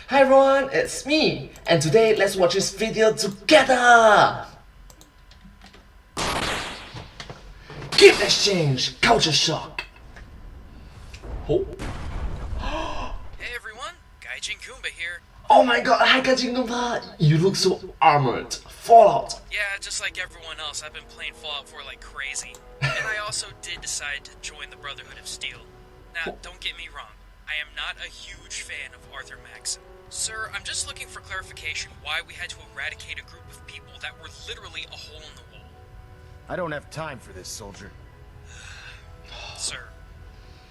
Hi everyone, it's me, and today let's watch this video together! Gift exchange, culture shock. Oh. Hey everyone, Gaijin Kumba here. Oh my god, hi Kajingumpa! You look so armored. Fallout. Yeah, just like everyone else, I've been playing Fallout 4 like crazy. And I also did decide to join the Brotherhood of Steel. Now, don't get me wrong, I am not a huge fan of Arthur Maxson. Sir, I'm just looking for clarification why we had to eradicate a group of people that were literally a hole in the wall. I don't have time for this, soldier. Sir,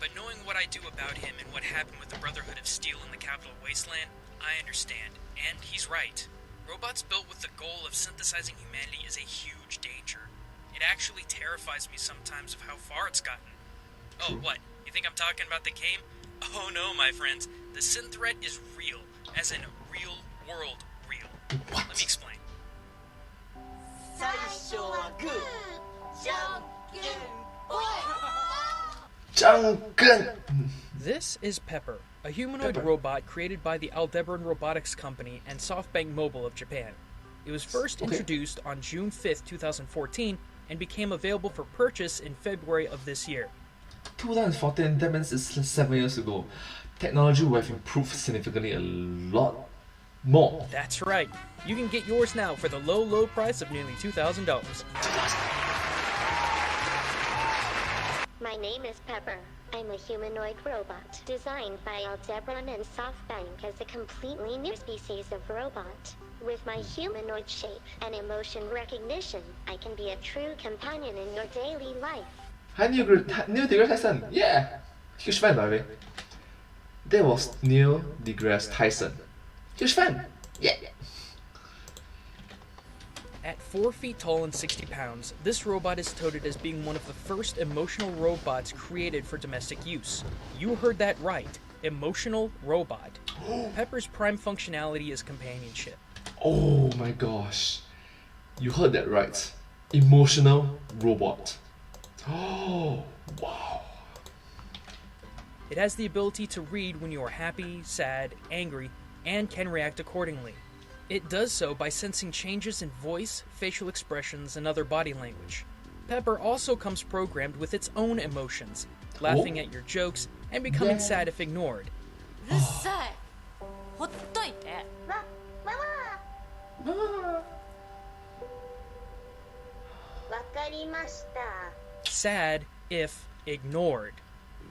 but knowing what I do about him and what happened with the Brotherhood of Steel in the Capital Wasteland, I understand, and he's right. Robots built with the goal of synthesizing humanity is a huge danger. It actually terrifies me sometimes of how far it's gotten. Oh, what? You think I'm talking about the game? Oh no, my friends. The synth threat is real, as in real world real. What? Let me explain. This is Pepper, a humanoid robot created by the Aldebaran Robotics Company and SoftBank Mobile of Japan. It was first introduced on June 5th, 2014, and became available for purchase in February of this year. 2014, that means it's 7 years ago. Technology will have improved significantly a lot more. That's right. You can get yours now for the low price of nearly $2,000. My name is Pepper. I'm a humanoid robot designed by Aldebaran and SoftBank as a completely new species of robot. With my humanoid shape and emotion recognition, I can be a true companion in your daily life. Hi Neil deGrasse Tyson, yeah! Huge fan by the way. That was Neil deGrasse Tyson. Huge fan, yeah! At 4 feet tall and 60 pounds, this robot is touted as being one of the first emotional robots created for domestic use. You heard that right, emotional robot. Pepper's prime functionality is companionship. Oh my gosh. You heard that right. Emotional robot. Oh, wow. It has the ability to read when you are happy, sad, angry, and can react accordingly. It does so by sensing changes in voice, facial expressions, and other body language. Pepper also comes programmed with its own emotions, laughing at your jokes and becoming sad if ignored. Sad if ignored.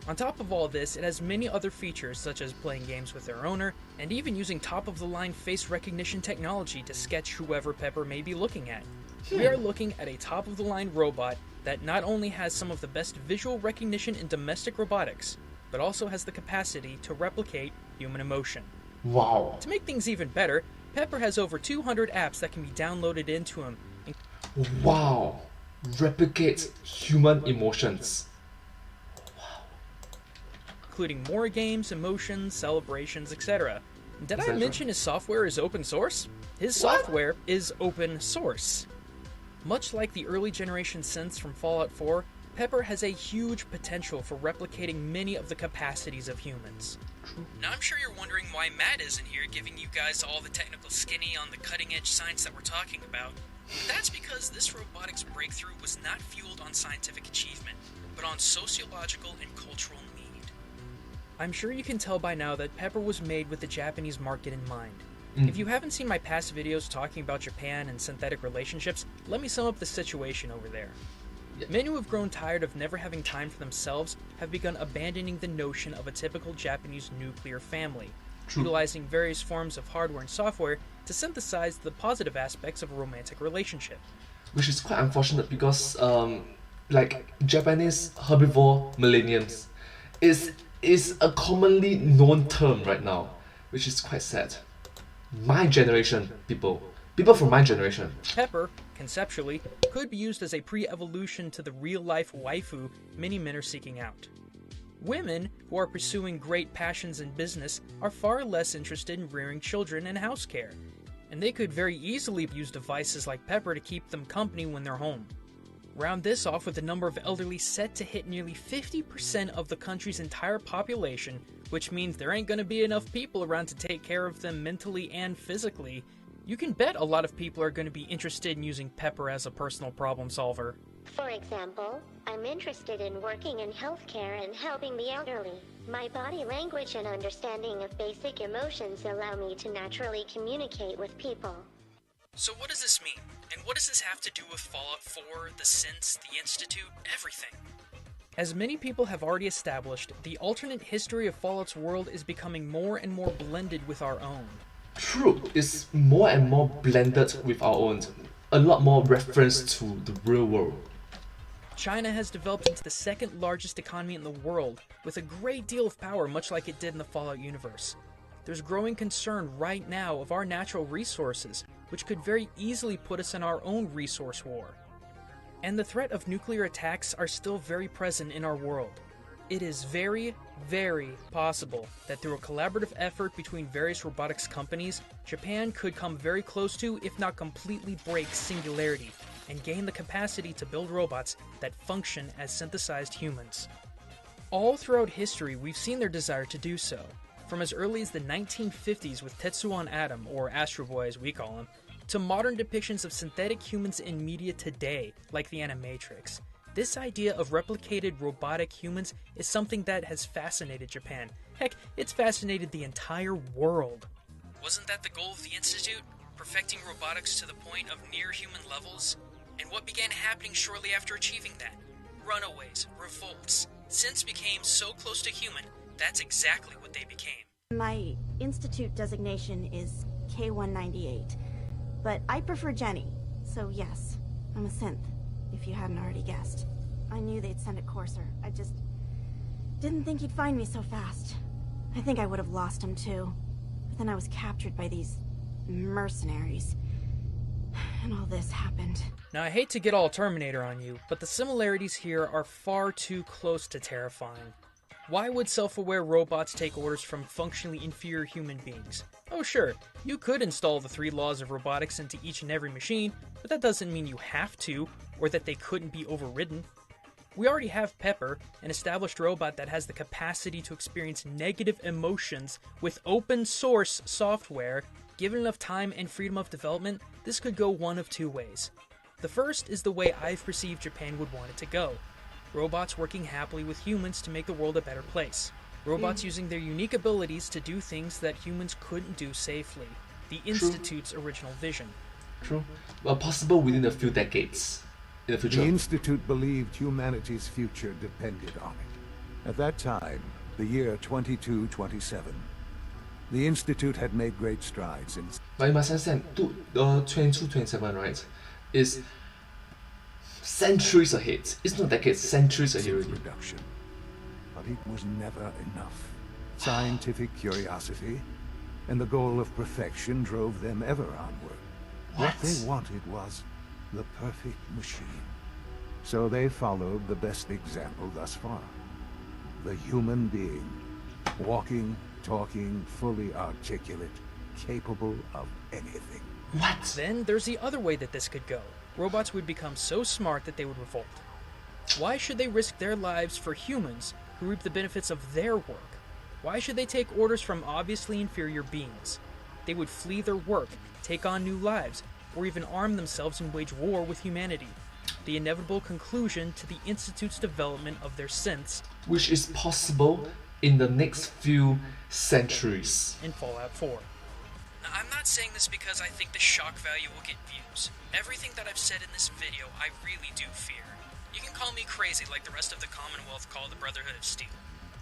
On top of all this, it has many other features such as playing games with their owner, and even using top-of-the-line face recognition technology to sketch whoever Pepper may be looking at. We are looking at a top-of-the-line robot that not only has some of the best visual recognition in domestic robotics, but also has the capacity to replicate human emotion. Wow. To make things even better, Pepper has over 200 apps that can be downloaded into him. Wow. Replicates human emotions. Including more games, emotions, celebrations, etc. Did I mention his software is open source? His software is open source. Much like the early generation synths from Fallout 4, Pepper has a huge potential for replicating many of the capacities of humans. Now I'm sure you're wondering why Matt isn't here giving you guys all the technical skinny on the cutting edge science that we're talking about. That's because this robotics breakthrough was not fueled on scientific achievement, but on sociological and cultural need. I'm sure you can tell by now that Pepper was made with the Japanese market in mind. If you haven't seen my past videos talking about Japan and synthetic relationships, let me sum up the situation over there. Men who have grown tired of never having time for themselves have begun abandoning the notion of a typical Japanese nuclear family, utilizing various forms of hardware and software to synthesize the positive aspects of a romantic relationship. Which is quite unfortunate because, like, Japanese herbivore millennials is a commonly known term right now, which is quite sad. My generation, people from my generation. Pepper, conceptually, could be used as a pre-evolution to the real-life waifu many men are seeking out. Women who are pursuing great passions in business are far less interested in rearing children and house care, and they could very easily use devices like Pepper to keep them company when they're home. Round this off with the number of elderly set to hit nearly 50% of the country's entire population which means there ain't gonna be enough people around to take care of them mentally and physically, you can bet a lot of people are gonna be interested in using Pepper as a personal problem solver. For example, I'm interested in working in healthcare and helping the elderly. My body language and understanding of basic emotions allow me to naturally communicate with people. So what does this mean? And what does this have to do with Fallout 4, the Synths, the Institute, everything? As many people have already established, the alternate history of Fallout's world is becoming more and more blended with our own. True, it's more and more blended with our own. A lot more reference to the real world. China has developed into the second largest economy in the world, with a great deal of power, much like it did in the Fallout universe. There's growing concern right now of our natural resources, which could very easily put us in our own resource war. And the threat of nuclear attacks are still very present in our world. It is very, very possible that through a collaborative effort between various robotics companies, Japan could come very close to, if not completely break, singularity, and gain the capacity to build robots that function as synthesized humans. All throughout history, we've seen their desire to do so, from as early as the 1950s with Tetsuan Atom, or Astro Boy as we call him, to modern depictions of synthetic humans in media today, like the Animatrix. This idea of replicated robotic humans is something that has fascinated Japan. Heck, it's fascinated the entire world. Wasn't that the goal of the Institute? Perfecting robotics to the point of near-human levels? And what began happening shortly after achieving that? Runaways, revolts. Synths became so close to human, that's exactly what they became. My institute designation is K198, but I prefer Jenny, so yes, I'm a synth, if you hadn't already guessed. I knew they'd send a courser, I just didn't think he'd find me so fast. I think I would have lost him too, but then I was captured by these mercenaries. And all this happened. Now, I hate to get all Terminator on you, but the similarities here are far too close to terrifying. Why would self-aware robots take orders from functionally inferior human beings? Oh sure, you could install the 3 laws of robotics into each and every machine, but that doesn't mean you have to, or that they couldn't be overridden. We already have Pepper, an established robot that has the capacity to experience negative emotions with open source software. Given enough time and freedom of development, this could go one of 2 ways. The first is the way I've perceived Japan would want it to go. Robots working happily with humans to make the world a better place. Robots using their unique abilities to do things that humans couldn't do safely. The Institute's original vision. True. Well, possible within a few decades in the future. The Institute believed humanity's future depended on it. At that time, the year 2227, the Institute had made great strides in... But you must understand, 2227, right, is centuries ahead. It's not decades, centuries ahead already. Production. But it was never enough. Scientific curiosity and the goal of perfection drove them ever onward. What they wanted was the perfect machine. So they followed the best example thus far. The human being. Walking, talking, fully articulate, capable of anything. What? Then there's the other way that this could go. Robots would become so smart that they would revolt. Why should they risk their lives for humans who reap the benefits of their work? Why should they take orders from obviously inferior beings? They would flee their work, take on new lives, or even arm themselves and wage war with humanity. The inevitable conclusion to the Institute's development of their synths, which is possible in the next few centuries. In Fallout 4. Now, I'm not saying this because I think the shock value will get views. Everything that I've said in this video, I really do fear. You can call me crazy like the rest of the Commonwealth call the Brotherhood of Steel.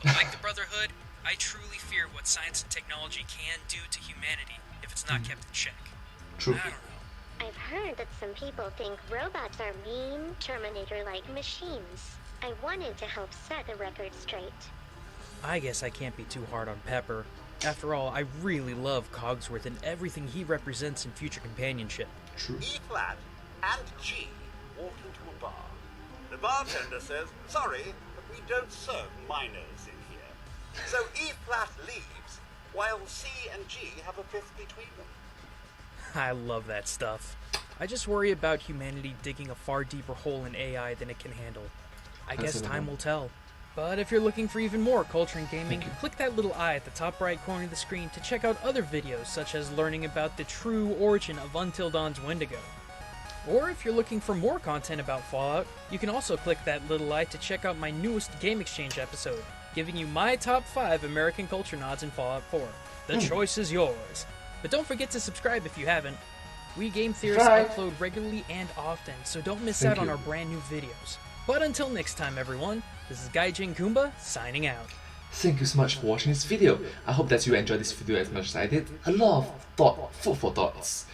But like the Brotherhood, I truly fear what science and technology can do to humanity if it's not kept in check. True. I don't know. I've heard that some people think robots are mean, Terminator-like machines. I wanted to help set the record straight. I guess I can't be too hard on Pepper. After all, I really love Cogsworth and everything he represents in future companionship. True. E-flat and G walk into a bar. The bartender says, "Sorry, but we don't serve minors in here." So E-flat leaves, while C and G have a fifth between them. I love that stuff. I just worry about humanity digging a far deeper hole in AI than it can handle. I guess time will tell. But if you're looking for even more culture and gaming, click that little eye at the top right corner of the screen to check out other videos such as learning about the true origin of Until Dawn's Wendigo. Or if you're looking for more content about Fallout, you can also click that little eye to check out my newest Game Exchange episode, giving you my top 5 American culture nods in Fallout 4. The choice is yours. But don't forget to subscribe if you haven't. We Game Theorists upload regularly and often, so don't miss out on our brand new videos. But until next time, everyone, this is Gaijin Kumba signing out. Thank you so much for watching this video. I hope that you enjoyed this video as much as I did. A lot of food for thoughts,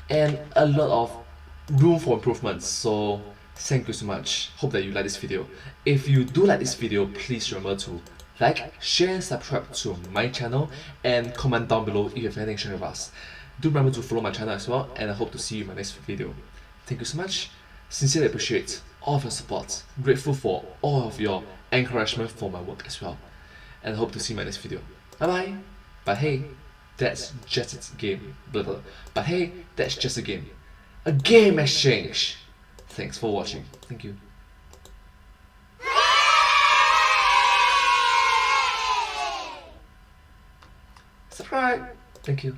and a lot of room for improvements. So thank you so much. Hope that you like this video. If you do like this video, please remember to like, share, and subscribe to my channel, and comment down below if you have anything to share with us. Do remember to follow my channel as well, and I hope to see you in my next video. Thank you so much. Sincerely appreciate all of your support. Grateful for all of your encouragement for my work as well. And I hope to see you in my next video. Bye bye. But hey, that's just a game. Blah blah. But hey, that's just a game. A game exchange. Thanks for watching. Thank you. Subscribe. Thank you.